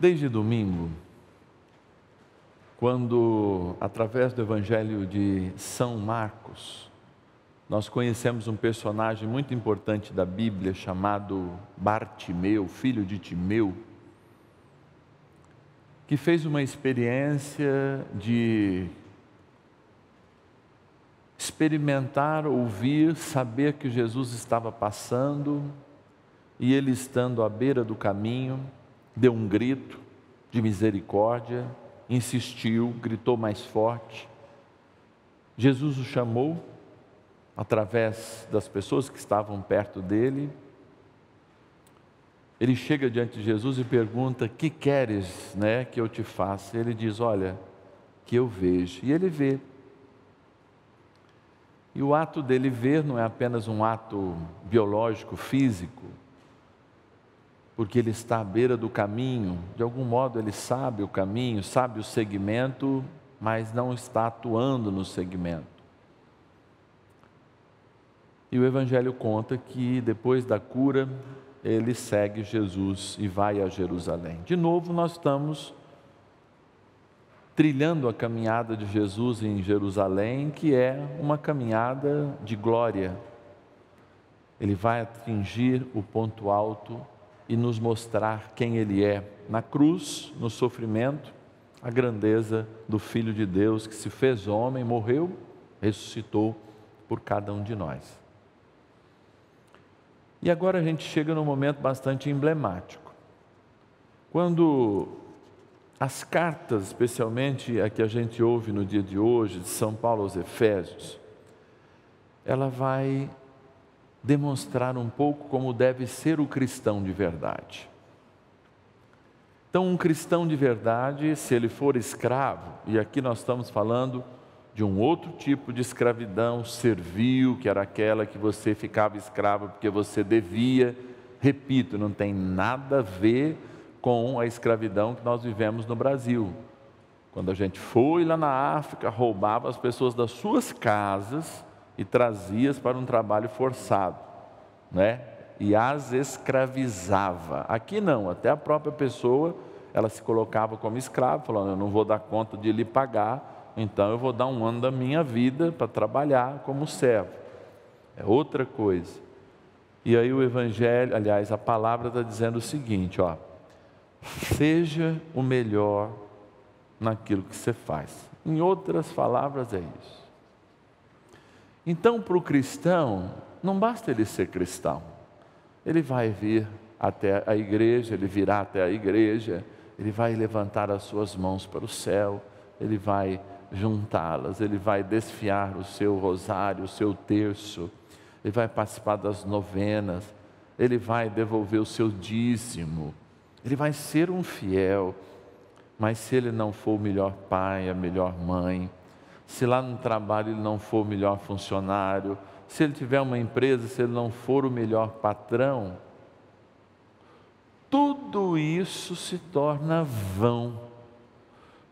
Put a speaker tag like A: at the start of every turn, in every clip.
A: Desde domingo, quando, através do Evangelho de São Marcos, nós conhecemos um personagem muito importante da Bíblia chamado Bartimeu, filho de Timeu, que fez uma experiência de experimentar, ouvir, saber que Jesus estava passando, e ele, estando à beira do caminho, deu um grito de misericórdia, insistiu, gritou mais forte. Jesus o chamou, através das pessoas que estavam perto dele. Ele chega diante de Jesus e pergunta: que queres, que eu te faça? Ele diz: olha, que eu veja. E ele vê. E o ato dele ver não é apenas um ato biológico, físico, porque ele está à beira do caminho. De algum modo ele sabe o caminho, sabe o segmento, mas não está atuando no segmento. E o Evangelho conta que depois da cura, ele segue Jesus e vai a Jerusalém. De novo nós estamos trilhando a caminhada de Jesus em Jerusalém, que é uma caminhada de glória. Ele vai atingir o ponto alto e nos mostrar quem Ele é, na cruz, no sofrimento, a grandeza do Filho de Deus, que se fez homem, morreu, ressuscitou por cada um de nós. E agora a gente chega num momento bastante emblemático, quando as cartas, especialmente a que a gente ouve no dia de hoje, de São Paulo aos Efésios, ela vai demonstrar um pouco como deve ser o cristão de verdade. Então, um cristão de verdade, se ele for escravo, e aqui nós estamos falando de um outro tipo de escravidão servil, que era aquela que você ficava escravo porque você devia, repito, não tem nada a ver com a escravidão que nós vivemos no Brasil. Quando a gente foi lá na África, roubava as pessoas das suas casas e trazia-as para um trabalho forçado, e as escravizava. Aqui não, até a própria pessoa, ela se colocava como escrava, falando: eu não vou dar conta de lhe pagar, então eu vou dar um ano da minha vida para trabalhar como servo. É outra coisa. E aí o Evangelho, aliás, a palavra está dizendo o seguinte, seja o melhor naquilo que você faz. Em outras palavras é isso. Então, para o cristão, não basta ele ser cristão. Ele vai vir até a igreja, ele virá até a igreja, ele vai levantar as suas mãos para o céu, ele vai juntá-las, ele vai desfiar o seu rosário, o seu terço, ele vai participar das novenas, ele vai devolver o seu dízimo, ele vai ser um fiel. Mas se ele não for o melhor pai, a melhor mãe, se lá no trabalho ele não for o melhor funcionário, se ele tiver uma empresa, se ele não for o melhor patrão, tudo isso se torna vão.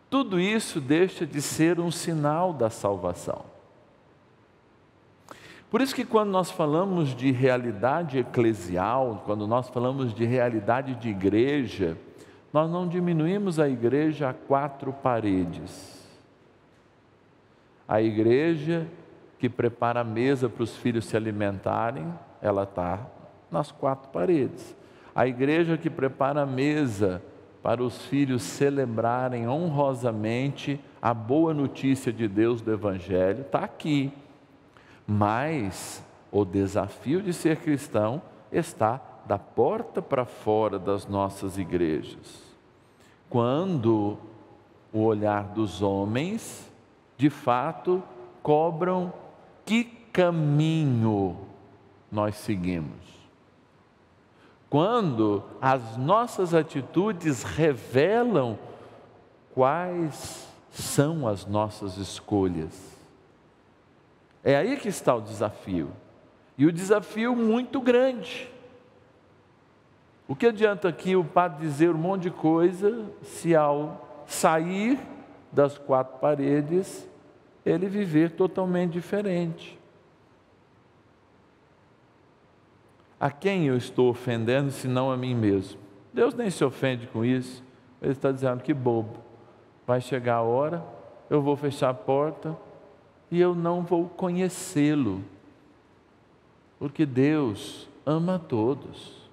A: Tudo isso deixa de ser um sinal da salvação. Por isso que quando nós falamos de realidade eclesial, quando nós falamos de realidade de igreja, nós não diminuímos a igreja a 4 paredes. A igreja que prepara a mesa para os filhos se alimentarem, ela está nas 4 paredes. A igreja que prepara a mesa para os filhos celebrarem honrosamente a boa notícia de Deus do Evangelho, está aqui. Mas o desafio de ser cristão está da porta para fora das nossas igrejas. Quando o olhar dos homens, de fato, cobram que caminho nós seguimos. Quando as nossas atitudes revelam quais são as nossas escolhas. É aí que está o desafio. E o desafio muito grande. O que adianta aqui o padre dizer um monte de coisa, se ao sair das 4 paredes, ele viver totalmente diferente? A quem eu estou ofendendo, senão a mim mesmo? Deus nem se ofende com isso. Ele está dizendo: que bobo, vai chegar a hora, eu vou fechar a porta e eu não vou conhecê-lo, porque Deus ama a todos,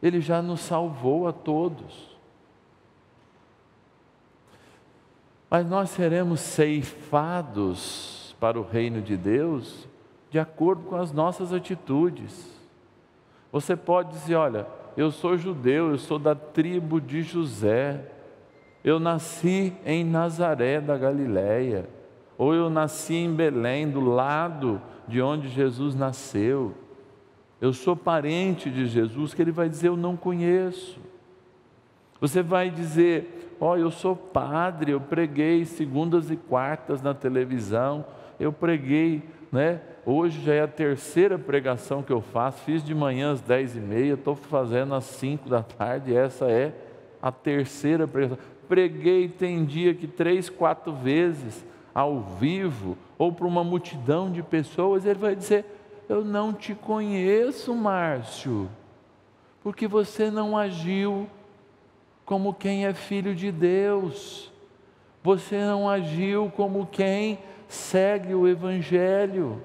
A: Ele já nos salvou a todos. Mas nós seremos ceifados para o reino de Deus de acordo com as nossas atitudes. Você pode dizer: olha, eu sou judeu, eu sou da tribo de José, eu nasci em Nazaré da Galileia, ou eu nasci em Belém, do lado de onde Jesus nasceu, eu sou parente de Jesus, que ele vai dizer: eu não conheço. Você vai dizer: ó, eu sou padre, eu preguei segundas e quartas na televisão, eu preguei, né? Hoje já é a terceira pregação que eu faço, fiz de manhã às 10h30, estou fazendo às 5 da tarde, essa é a terceira pregação. Preguei, tem dia que 3, 4 vezes, ao vivo, ou para uma multidão de pessoas. Ele vai dizer: eu não te conheço, Márcio, porque você não agiu como quem é filho de Deus, você não agiu como quem segue o Evangelho,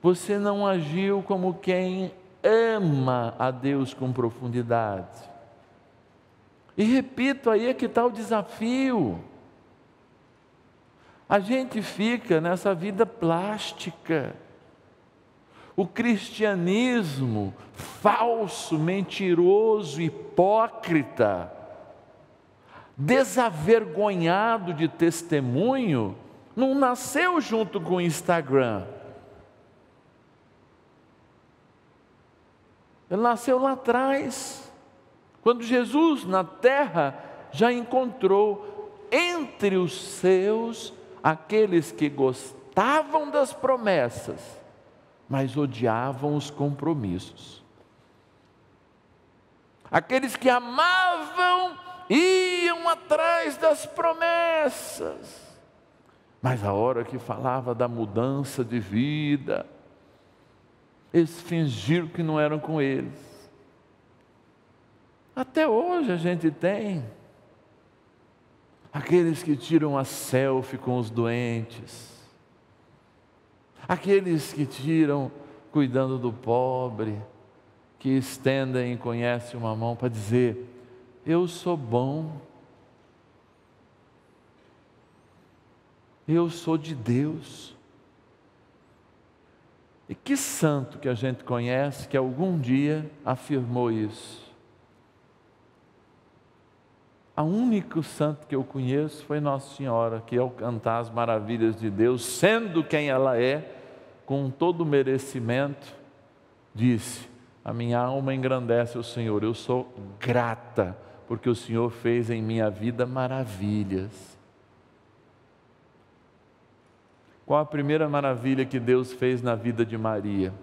A: você não agiu como quem ama a Deus com profundidade. E repito, aí é que está o desafio. A gente fica nessa vida plástica. O cristianismo falso, mentiroso, hipócrita, desavergonhado de testemunho, não nasceu junto com o Instagram. Ele nasceu lá atrás, quando Jesus na terra já encontrou entre os seus aqueles que gostavam das promessas, mas odiavam os compromissos. Aqueles que amavam, iam atrás das promessas, mas a hora que falava da mudança de vida, eles fingiram que não eram com eles. Até hoje a gente tem aqueles que tiram a selfie com os doentes, aqueles que tiram cuidando do pobre, que estendem e conhecem uma mão para dizer: eu sou bom, eu sou de Deus. E que santo que a gente conhece que algum dia afirmou isso? O único santo que eu conheço foi Nossa Senhora, que ao cantar as maravilhas de Deus, sendo quem ela é, com todo o merecimento, disse: a minha alma engrandece o Senhor, eu sou grata, porque o Senhor fez em minha vida maravilhas. Qual a primeira maravilha que Deus fez na vida de Maria?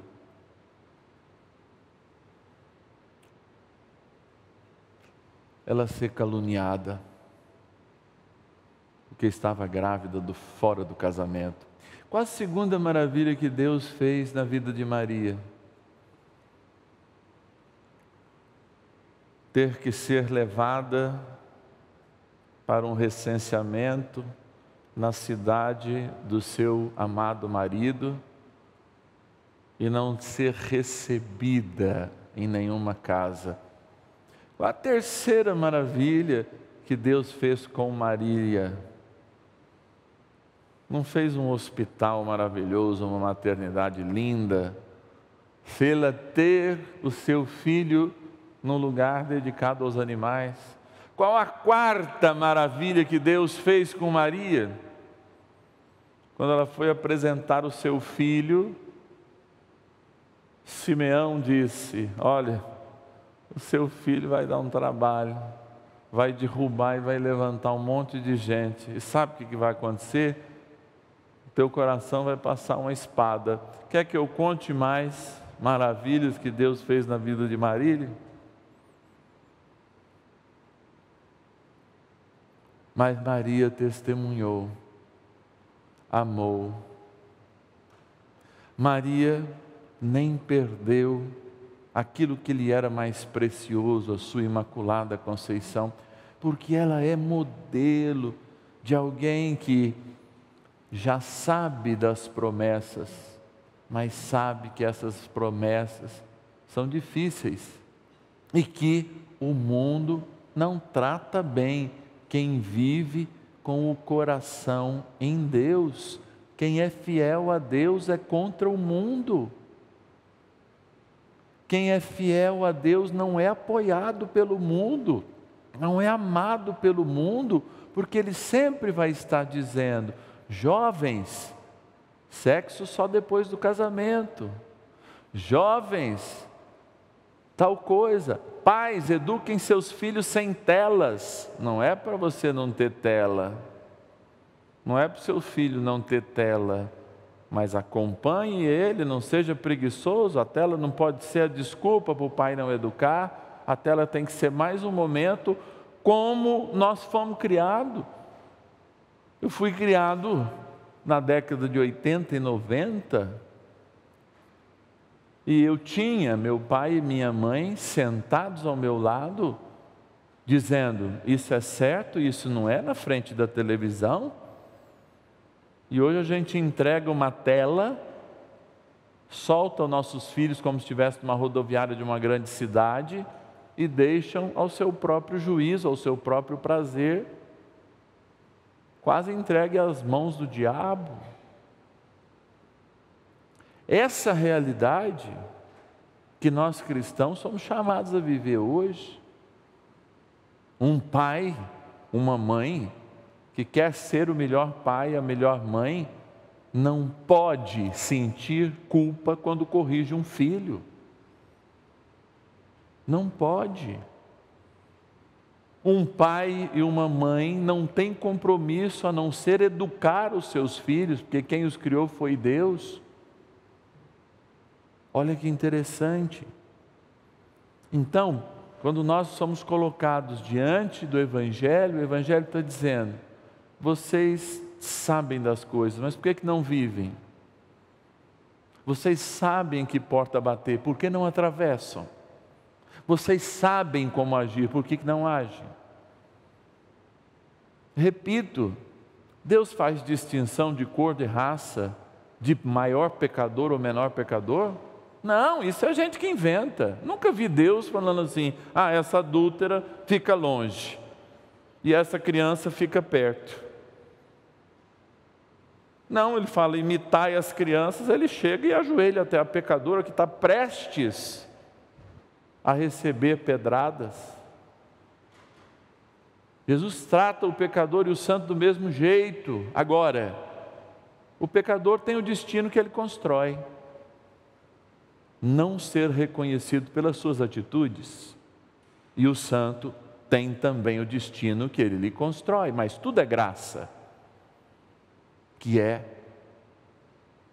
A: Ela ser caluniada, porque estava grávida fora do casamento. Qual a segunda maravilha que Deus fez na vida de Maria? Ter que ser levada para um recenseamento na cidade do seu amado marido e não ser recebida em nenhuma casa. A terceira maravilha que Deus fez com Maria: não fez um hospital maravilhoso, uma maternidade linda, fê-la ter o seu filho num lugar dedicado aos animais. Qual a quarta maravilha que Deus fez com Maria? Quando ela foi apresentar o seu filho, Simeão disse: olha, o seu filho vai dar um trabalho, vai derrubar e vai levantar um monte de gente. E sabe o que vai acontecer? O teu coração vai passar uma espada. Quer que eu conte mais maravilhas que Deus fez na vida de Maria? Mas Maria testemunhou, amou. Maria nem perdeu aquilo que lhe era mais precioso, a sua Imaculada Conceição. porque ela é modelo de alguém que já sabe das promessas, mas sabe que essas promessas são difíceis e que o mundo não trata bem quem vive com o coração em Deus. Quem é fiel a Deus é contra o mundo. Quem é fiel a Deus não é apoiado pelo mundo, não é amado pelo mundo, porque ele sempre vai estar dizendo: jovens, sexo só depois do casamento. Jovens, tal coisa. Pais, eduquem seus filhos sem telas. Não é para você não ter tela, não é para o seu filho não ter tela, mas acompanhe ele, não seja preguiçoso. A tela não pode ser a desculpa para o pai não educar, a tela tem que ser mais um momento como nós fomos criados. Eu fui criado na década de 80 e 90, e eu tinha meu pai e minha mãe sentados ao meu lado, dizendo: isso é certo, isso não é, na frente da televisão. E hoje a gente entrega uma tela, solta os nossos filhos como se estivesse numa rodoviária de uma grande cidade e deixam ao seu próprio juízo, ao seu próprio prazer, quase entregue às mãos do diabo. Essa realidade que nós cristãos somos chamados a viver hoje. Um pai, uma mãe que quer ser o melhor pai, a melhor mãe, não pode sentir culpa quando corrige um filho. Não pode. Um pai e uma mãe não têm compromisso a não ser educar os seus filhos, porque quem os criou foi Deus. Olha que interessante. Então, quando nós somos colocados diante do Evangelho, o Evangelho está dizendo: vocês sabem das coisas, mas por que não vivem? Vocês sabem que porta bater, por que não atravessam? Vocês sabem como agir, por que não agem? Repito, Deus faz distinção de cor, de raça, de maior pecador ou menor pecador? Não, isso é gente que inventa. Nunca vi Deus falando assim: essa adúltera fica longe e essa criança fica perto. Não, ele fala: imitai as crianças. Ele chega e ajoelha até a pecadora que está prestes a receber pedradas. Jesus trata o pecador e o santo do mesmo jeito. Agora, o pecador tem o destino que ele constrói: não ser reconhecido pelas suas atitudes. E o santo tem também o destino que ele lhe constrói, mas tudo é graça, que é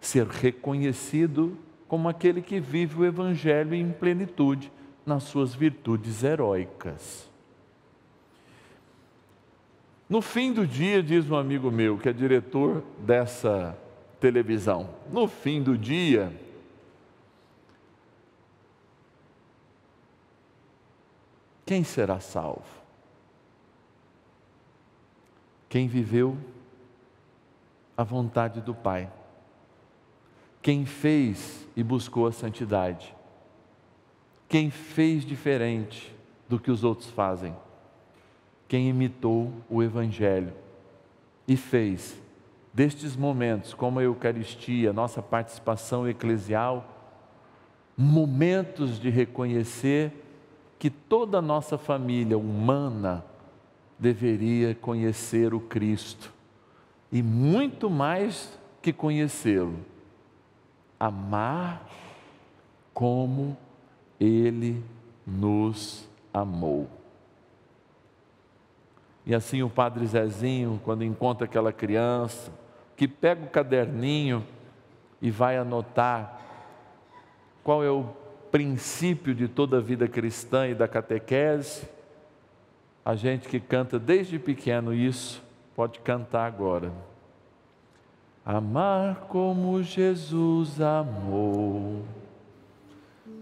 A: ser reconhecido como aquele que vive o Evangelho em plenitude, nas suas virtudes heróicas. No fim do dia, diz um amigo meu, que é diretor dessa televisão, no fim do dia, quem será salvo? Quem viveu a vontade do Pai, quem fez e buscou a santidade, quem fez diferente do que os outros fazem, quem imitou o Evangelho e fez destes momentos, como a Eucaristia, nossa participação eclesial, momentos de reconhecer que toda a nossa família humana deveria conhecer o Cristo, e muito mais que conhecê-lo, amar como Ele nos amou. E assim o Padre Zezinho, quando encontra aquela criança, que pega o caderninho e vai anotar qual é o princípio de toda a vida cristã e da catequese, a gente que canta desde pequeno isso, pode cantar agora. Amar como Jesus amou,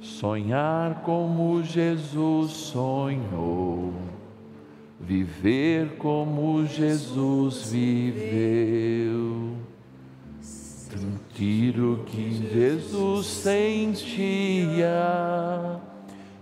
A: sonhar como Jesus sonhou, viver como Jesus viveu. Sentir o que Jesus sentia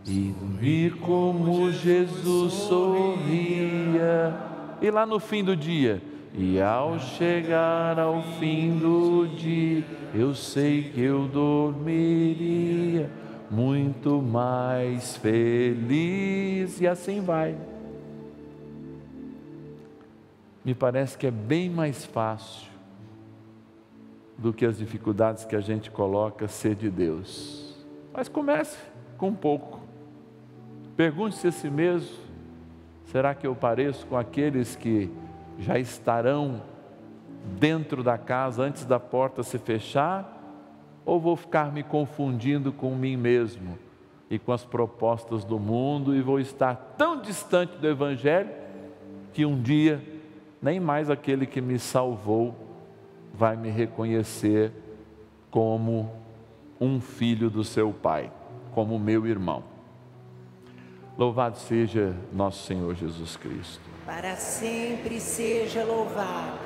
A: e dormir como Jesus sorria. E lá no fim do dia, e ao chegar ao fim do dia, eu sei que eu dormiria muito mais feliz. E assim vai. Me parece que é bem mais fácil do que as dificuldades que a gente coloca ser de Deus. Mas comece com um pouco. Pergunte-se a si mesmo: será que eu pareço com aqueles que já estarão dentro da casa antes da porta se fechar? Ou vou ficar me confundindo com mim mesmo e com as propostas do mundo e vou estar tão distante do Evangelho que um dia nem mais aquele que me salvou vai me reconhecer como um filho do seu Pai, como meu irmão. Louvado seja nosso Senhor Jesus Cristo.
B: Para sempre seja louvado.